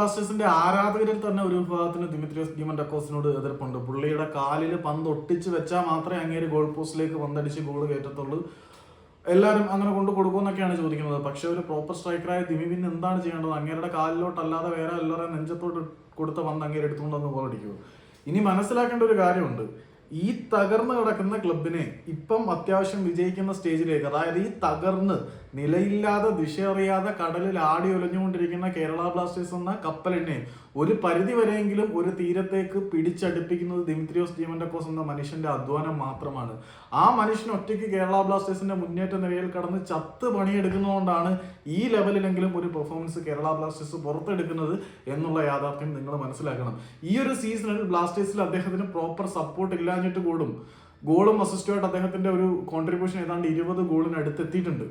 ബ്ലാസ്റ്റേഴ്സിന്റെ ആരാധകരിൽ തന്നെ ഒരു വിഭാഗത്തിന് ദിമിത്രിയോസ് ഡിമന്റക്കോസിനോട് എതിർപ്പുണ്ട്. പുള്ളിയുടെ കാലിൽ പന്ത് ഒട്ടിച്ച് വെച്ചാൽ മാത്രമേ അങ്ങേര് ഗോൾ പോസ്റ്റിലേക്ക് പന്തടിച്ച് ഗോൾ കയറ്റത്തുള്ളൂ, എല്ലാവരും അങ്ങനെ കൊണ്ട് കൊടുക്കുമെന്നൊക്കെയാണ് ചോദിക്കുന്നത്. പക്ഷെ ഒരു പ്രോപ്പർ സ്ട്രൈക്കറായ ദിമി പിന്നെ എന്താണ് ചെയ്യേണ്ടത്? അങ്ങേരുടെ കാലിലോട്ടല്ലാതെ വേറെ എല്ലാവരും നെഞ്ചത്തോട്ട് കൊടുത്ത പന്ത് അങ്ങേര് എടുത്തുകൊണ്ട് വന്ന് ഗോൾ അടിക്കുമോ? ഇനി മനസ്സിലാക്കേണ്ട ഒരു കാര്യമുണ്ട്, ഈ തകർന്ന് കിടക്കുന്ന ക്ലബിനെ ഇപ്പം അത്യാവശ്യം വിജയിക്കുന്ന സ്റ്റേജിലേക്ക്, അതായത് ഈ തകർന്ന് നിലയില്ലാതെ ദിശയറിയാതെ കടലിൽ ആടി ഒലഞ്ഞുകൊണ്ടിരിക്കുന്ന കേരള ബ്ലാസ്റ്റേഴ്സ് എന്ന കപ്പലിനെ ഒരു പരിധി വരെയെങ്കിലും ഒരു തീരത്തേക്ക് പിടിച്ചടുപ്പിക്കുന്നത് ദിമിത്രിയോസ് ഡിമന്റക്കോസ് എന്ന മനുഷ്യന്റെ അധ്വാനം മാത്രമാണ്. ആ മനുഷ്യൻ ഒറ്റയ്ക്ക് കേരള ബ്ലാസ്റ്റേഴ്സിന്റെ മുന്നേറ്റ നിരയിൽ കടന്ന് ചത്ത് പണിയെടുക്കുന്നതുകൊണ്ടാണ് ഈ ലെവലിലെങ്കിലും ഒരു പെർഫോമൻസ് കേരള ബ്ലാസ്റ്റേഴ്സ് പുറത്തെടുക്കുന്നത് എന്നുള്ള യാഥാർത്ഥ്യം നിങ്ങൾ മനസ്സിലാക്കണം. ഈ ഒരു സീസണിൽ ബ്ലാസ്റ്റേഴ്സിൽ അദ്ദേഹത്തിന് പ്രോപ്പർ സപ്പോർട്ട് ഇല്ലാഞ്ഞിട്ട് കൂടും ഗോളും അസിസ്റ്റുമായിട്ട് അദ്ദേഹത്തിന്റെ ഒരു കോൺട്രിബ്യൂഷൻ ഏതാണ്ട് 20 ഗോളിന് അടുത്തെത്തിയിട്ടുണ്ട്.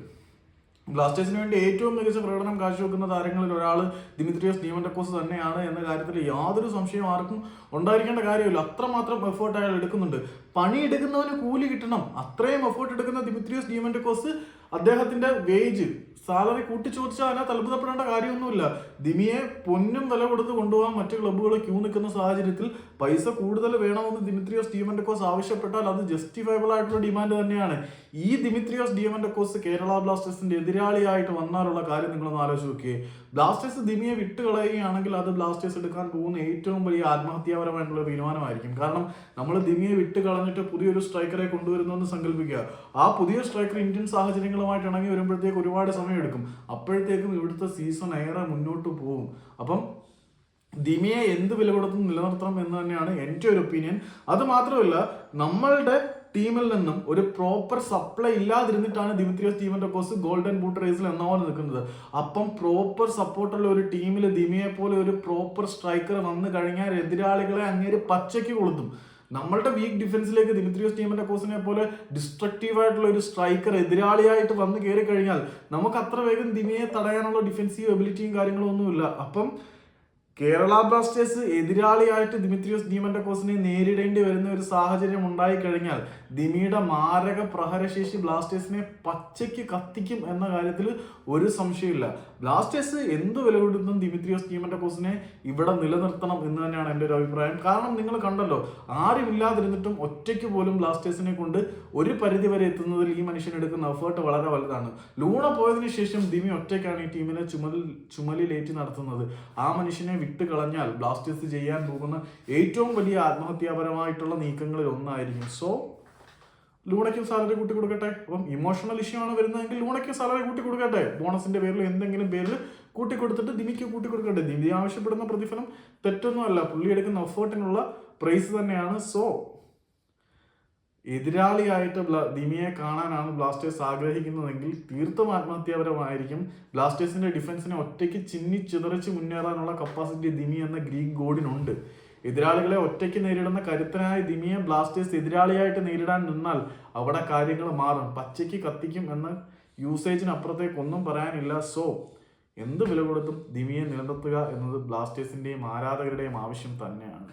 ബ്ലാസ്റ്റേഴ്സിന് വേണ്ടി ഏറ്റവും മികച്ച പ്രകടനം കാഴ്ചവെക്കുന്ന താരങ്ങളിൽ ഒരാൾ ദിമിത്രിയോസ് ഡിമന്റക്കോസ് തന്നെയാണ് എന്ന കാര്യത്തിൽ യാതൊരു സംശയവും ആർക്കും ഉണ്ടായിരിക്കേണ്ട കാര്യമില്ല. അത്രമാത്രം എഫേർട്ട് അയാൾ എടുക്കുന്നുണ്ട്. പണിയെടുക്കുന്നവന് കൂലി കിട്ടണം. അത്രയും എഫേർട്ട് എടുക്കുന്ന ദിമിത്രിയോസ് ഡിമന്റക്കോസ് അദ്ദേഹത്തിന്റെ വേജ് സാലറി കൂട്ടി ചോദിച്ചാൽ അതിനകത്ത് അത്ഭുതപ്പെടേണ്ട കാര്യമൊന്നുമില്ല. ദിമിയെ പൊന്നും വില കൊടുത്ത് കൊണ്ടുപോകാൻ മറ്റു ക്ലബ്ബുകൾ ക്യൂ നിൽക്കുന്ന സാഹചര്യത്തിൽ പൈസ കൂടുതൽ വേണമെന്ന് ദിമിത്രിയോസ് ഡിമന്റക്കോസ് ആവശ്യപ്പെട്ടാൽ അത് ജസ്റ്റിഫയബിൾ ആയിട്ടുള്ള ഡിമാൻഡ് തന്നെയാണ്. ഈ ദിമിത്രിയോസ് ഡിമന്റക്കോസ് കേരള ബ്ലാസ്റ്റേഴ്സിന്റെ എതിരാളിയായിട്ട് വന്നാലുള്ള കാര്യം നിങ്ങളൊന്ന് ആലോചിച്ച് നോക്കിയേ. ബ്ലാസ്റ്റേഴ്സ് ദിമിയെ വിട്ടുകളയുകയാണെങ്കിൽ അത് ബ്ലാസ്റ്റേഴ്സ് എടുക്കാൻ പോകുന്ന ഏറ്റവും വലിയ ആത്മഹത്യാപരമായിട്ടുള്ള തീരുമാനമായിരിക്കും. കാരണം നമ്മൾ ദിമിയെ വിട്ട് കളഞ്ഞിട്ട് പുതിയൊരു സ്ട്രൈക്കറെ കൊണ്ടുവരുന്നു എന്ന് സങ്കല്പിക്കുക. ആ പുതിയ സ്ട്രൈക്കർ ഇന്ത്യൻ സാഹചര്യങ്ങളുമായിട്ട് ഇണങ്ങി വരുമ്പോഴത്തേക്ക് ഒരുപാട് സമയം എടുക്കും. അപ്പോഴത്തേക്കും ഇവിടുത്തെ സീസൺ ഏറെ മുന്നോട്ട് പോകും. അപ്പം ദിമിയെ എന്ത് വില കൊടുത്തും നിലനിർത്തണം എന്ന് തന്നെയാണ് എൻ്റെ ഒരു ഒപ്പീനിയൻ. അത് മാത്രമല്ല, നമ്മളുടെ ടീമിൽ നിന്നും ഒരു പ്രോപ്പർ സപ്ലൈ ഇല്ലാതിരുന്നിട്ടാണ് ദിമിത്രിയോസ് ഡിമന്റക്കോസ് ഗോൾഡൻ ബൂട്ട് റേസിൽ എന്നപോലെ നിൽക്കുന്നത്. അപ്പം പ്രോപ്പർ സപ്പോർട്ടുള്ള ഒരു ടീമിൽ ദിമിയെ പോലെ ഒരു പ്രോപ്പർ സ്ട്രൈക്കർ വന്നു കഴിഞ്ഞാൽ എതിരാളികളെ അങ്ങേര് പച്ചയ്ക്ക് കൊളുത്തും. നമ്മളുടെ വീക്ക് ഡിഫൻസിലേക്ക് ദിമിത്രിയോസ് ഡിമന്റക്കോസിനെ പോലെ ഡിസ്ട്രക്റ്റീവ് ആയിട്ടുള്ള ഒരു സ്ട്രൈക്കർ എതിരാളിയായിട്ട് വന്ന് കയറി കഴിഞ്ഞാൽ നമുക്ക് അത്ര വേഗം ദിമിയെ തടയാനുള്ള ഡിഫൻസീവ് എബിലിറ്റിയും കാര്യങ്ങളും ഒന്നുമില്ല. അപ്പം കേരള ബ്ലാസ്റ്റേഴ്സ് എതിരാളിയായിട്ട് ദിമിത്രിയോസ് ഡിമന്റക്കോസിനെ നേരിടേണ്ടി വരുന്ന ഒരു സാഹചര്യം ഉണ്ടായി കഴിഞ്ഞാൽ ദിമിയുടെ മാരക പ്രഹരശേഷി ബ്ലാസ്റ്റേഴ്സിനെ പച്ചയ്ക്ക് കത്തിക്കും എന്ന കാര്യത്തിൽ ഒരു സംശയമില്ല. ബ്ലാസ്റ്റേഴ്സ് എന്ത് വില കൊടുത്തും ദിമിത്രിയോസ് ഡിമന്റക്കോസിനെ ഇവിടെ നിലനിർത്തണം എന്ന് തന്നെയാണ് എൻ്റെ ഒരു അഭിപ്രായം. കാരണം നിങ്ങൾ കണ്ടല്ലോ, ആരുമില്ലാതിരുന്നിട്ടും ഒറ്റയ്ക്ക് പോലും ബ്ലാസ്റ്റേഴ്സിനെ കൊണ്ട് ഒരു പരിധി വരെ എത്തുന്നതിൽ ഈ മനുഷ്യൻ എടുക്കുന്ന എഫേർട്ട് വളരെ വലുതാണ്. ലൂണ പോയതിനു ശേഷം ദിമി ഒറ്റയ്ക്കാണ് ഈ ടീമിനെ ചുമലിലേറ്റി നടത്തുന്നത്. ആ മനുഷ്യനെ വിട്ട് കളഞ്ഞാൽ ബ്ലാസ്റ്റേഴ്സ് ചെയ്യാൻ പോകുന്ന ഏറ്റവും വലിയ ആത്മഹത്യാപരമായിട്ടുള്ള നീക്കങ്ങളിൽ ഒന്നായിരിക്കും. സോ ലൂണയ്ക്കും സാലറി കൂട്ടി കൊടുക്കട്ടെ. അപ്പം ഇമോഷണൽ ഇഷ്യൂ ആണ് വരുന്നതെങ്കിൽ ലൂണയ്ക്ക് സാലറി കൂട്ടി കൊടുക്കട്ടെ. ബോണസിന്റെ പേരിൽ എന്തെങ്കിലും പേരിൽ കൂട്ടി കൊടുത്തിട്ട് ദിമിക്ക് കൂട്ടി കൊടുക്കട്ടെ. ദിമി ആവശ്യപ്പെടുന്ന പ്രതിഫലം തെറ്റൊന്നുമല്ല, പുള്ളി എടുക്കുന്ന എഫേർട്ടിനുള്ള പ്രൈസ് തന്നെയാണ്. സോ എതിരാളിയായിട്ട് ദിമിയെ കാണാനാണ് ബ്ലാസ്റ്റേഴ്സ് ആഗ്രഹിക്കുന്നതെങ്കിൽ തീർത്തും ആത്മഹത്യാപരമായിരിക്കും. ബ്ലാസ്റ്റേഴ്സിന്റെ ഡിഫൻസിനെ ഒറ്റയ്ക്ക് ചിതറിച്ച് മുന്നേറാനുള്ള കപ്പാസിറ്റി ദിമി എന്ന ഗ്രീക്ക് ഗോഡിനുണ്ട്. എതിരാളികളെ ഒറ്റയ്ക്ക് നേരിടുന്ന കരുത്തനായ ദിമിയെ ബ്ലാസ്റ്റേഴ്സ് എതിരാളിയായിട്ട് നേരിടാൻ നിന്നാൽ അവിടെ കാര്യങ്ങൾ മാറും. പച്ചയ്ക്ക് കത്തിക്കും എന്ന യൂസേജിനപ്പുറത്തേക്കൊന്നും പറയാനില്ല. സോ എന്ത് വില കൊടുത്തും ദിമിയെ നിലനിർത്തുക എന്നത് ബ്ലാസ്റ്റേഴ്സിന്റെയും ആരാധകരുടെയും ആവശ്യം തന്നെയാണ്.